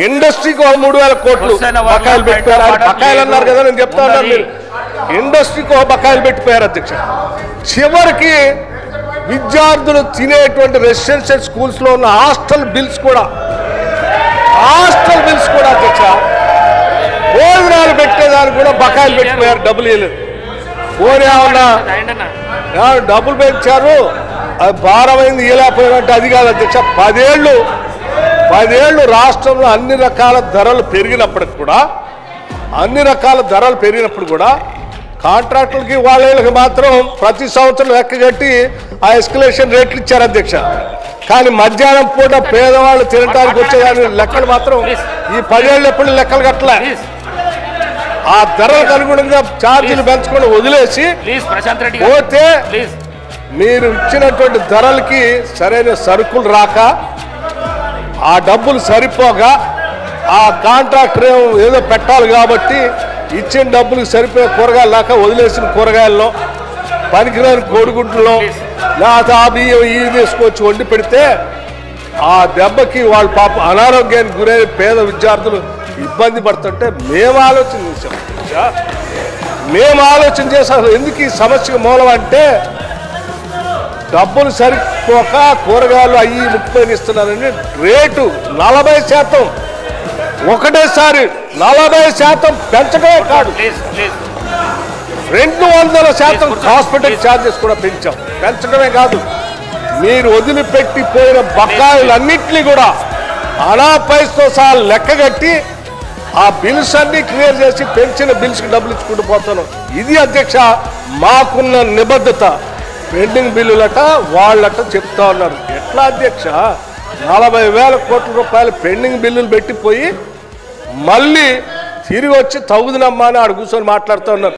ఇండస్ట్రీకి 3,000 కోట్లు బకాయిలు పెట్టారు. బకాయిలు అన్నారు కదా, నేను చెప్తా ఉన్నాను, మీరు ఇండస్ట్రీకి బకాయిలు పెట్టిపోయారు అధ్యక్ష. చివరికి విద్యార్థులు తినేటువంటి రెసిడెన్షియల్ స్కూల్స్లో ఉన్న హాస్టల్ బిల్స్ కూడా అధ్యక్ష, భోజనాలు పెట్టేదానికి కూడా బకాయిలు పెట్టిపోయారు, డబ్బులు ఇవ్వలేదు. పోనీ ఏమన్నా డబ్బులు పెంచారు, అది భారమైంది ఇవ్వలేకపోయినట్టు అది కాదు అధ్యక్ష. 10 ఏళ్ళు రాష్ట్రంలో అన్ని రకాల ధరలు పెరిగినప్పటికి కూడా కాంట్రాక్టులకి వాళ్ళకి మాత్రం ప్రతి సంవత్సరం లెక్క కట్టి ఆ ఎస్కలేషన్ రేట్లు ఇచ్చారు అధ్యక్ష. కానీ మధ్యాహ్నం పూట పేదవాళ్ళు తినడానికి వచ్చేదాని లెక్కలు మాత్రం ఈ 10 ఏళ్ళు ఎప్పుడు లెక్కలు కట్టలే. ఆ ధరలకు అనుగుణంగా ఛార్జీలు పెంచుకొని వదిలేసి పోతే మీరు ఇచ్చినటువంటి ధరలకి సరైన సరుకులు రాక, ఆ డబ్బులు సరిపోగా, ఆ కాంట్రాక్టర్ ఏదో పెట్టాలి కాబట్టి ఇచ్చిన డబ్బులకు సరిపోయే కూరగాయలు లేక వదిలేసిన కూరగాయల్లో పనికిరాని కోడిగుడ్లలో లేకపోతే ఆ బియ్యం ఇవి తీసుకొచ్చి వండి పెడితే ఆ దెబ్బకి వాళ్ళ పాప అనారోగ్యానికి గురైన పేద విద్యార్థులు ఇబ్బంది పడుతుంటే మేము ఆలోచన చేసాం. అసలు ఎందుకు ఈ సమస్యకు మూలం అంటే డబ్బులు సరిపోక కూరగాయలు అయ్యి 30 ఇస్తున్నారని రేటు 40% ఒకటేసారి 40% పెంచడమే కాదు, 200% హాస్పిటల్ ఛార్జెస్ కూడా పెంచడమే కాదు, మీరు వదిలిపెట్టిపోయిన బకాయిలన్నింటినీ కూడా అనాపైస్తో సహా లెక్కగట్టి ఆ బిల్స్ అన్ని క్లియర్ చేసి పెంచిన బిల్స్కి డబ్బులు ఇచ్చుకుంటూ పోతాను. ఇది అధ్యక్ష మాకున్న నిబద్ధత. పెండింగ్ బిల్లులట వాళ్ళట చెప్తా ఉన్నారు. ఎట్లా అధ్యక్ష 40,000 కోట్ల రూపాయలు పెండింగ్ బిల్లులు పెట్టిపోయి మళ్ళీ తిరిగి వచ్చి తగుదనమ్మా అని ఆడ కూర్చొని మాట్లాడుతూ ఉన్నారు.